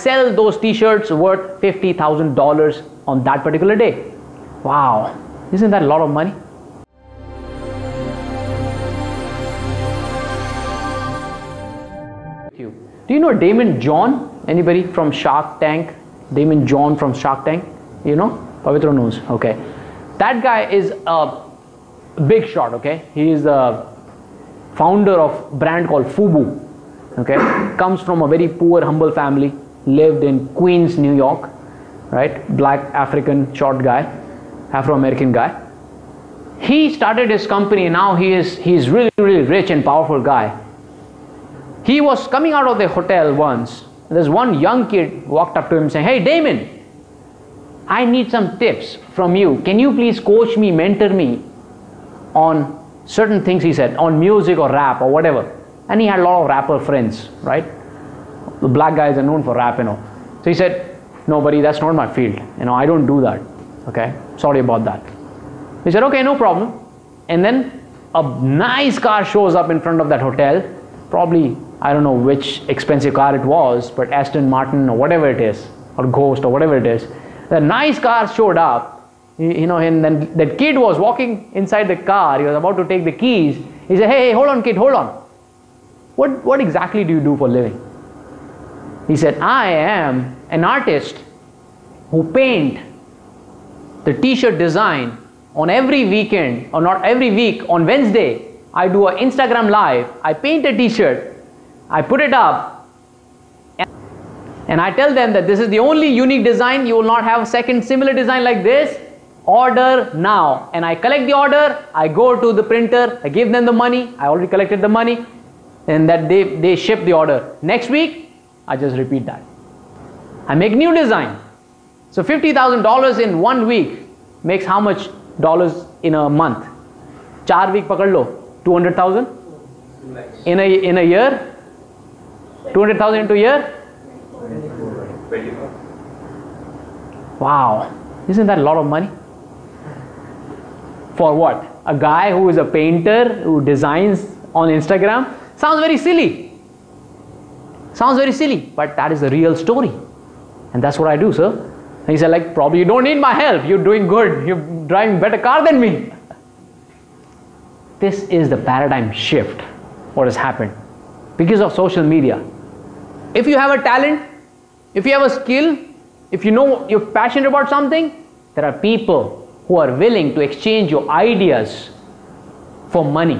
sell those t-shirts worth $50,000 on that particular day. Wow, isn't that a lot of money? Do you know Damon John? Anybody from Shark Tank? Damon John from Shark Tank? You know? Pavitra knows. Okay. That guy is a big shot. Okay. He is the founder of a brand called FUBU. Okay. Comes from a very poor, humble family. Lived in Queens, New York. Right. Black African short guy. Afro-American guy. He started his company. Now he's really, really rich and powerful guy. He was coming out of the hotel once. There's one young kid walked up to him saying, "Hey Damon, I need some tips from you. Can you please coach me, mentor me on certain things," he said, on music or rap or whatever. And he had a lot of rapper friends, right? The black guys are known for rap, you know. So he said, "No buddy, that's not my field. You know, I don't do that. Okay, sorry about that." He said, "Okay, no problem." And then a nice car shows up in front of that hotel. Probably, I don't know which expensive car it was, but Aston Martin or whatever it is, or Ghost or whatever it is. The nice car showed up, you know, and then that kid was walking inside the car. He was about to take the keys. He said, "Hey, hold on kid, hold on. What exactly do you do for a living?" He said, "I am an artist who paint the t-shirt design on every weekend, or not every week, on Wednesday. I do an Instagram live, I paint a t-shirt, I put it up, and I tell them that this is the only unique design, you will not have a second similar design like this, order now." And I collect the order, I go to the printer, I give them the money, I already collected the money, and that they ship the order. Next week, I just repeat that. I make new design. So $50,000 in 1 week makes how much dollars in a month? 4 week pakad lo, 200,000 in a year. 200,000 into a year. Wow, isn't that a lot of money? For what? A guy who is a painter who designs on Instagram? Sounds very silly. Sounds very silly, but that is the real story. And that's what I do, sir. And he said, like, "Probably you don't need my help. You're doing good. You're driving better car than me." This is the paradigm shift, what has happened because of social media. If you have a talent, if you have a skill, if you know you're passionate about something, there are people who are willing to exchange your ideas for money.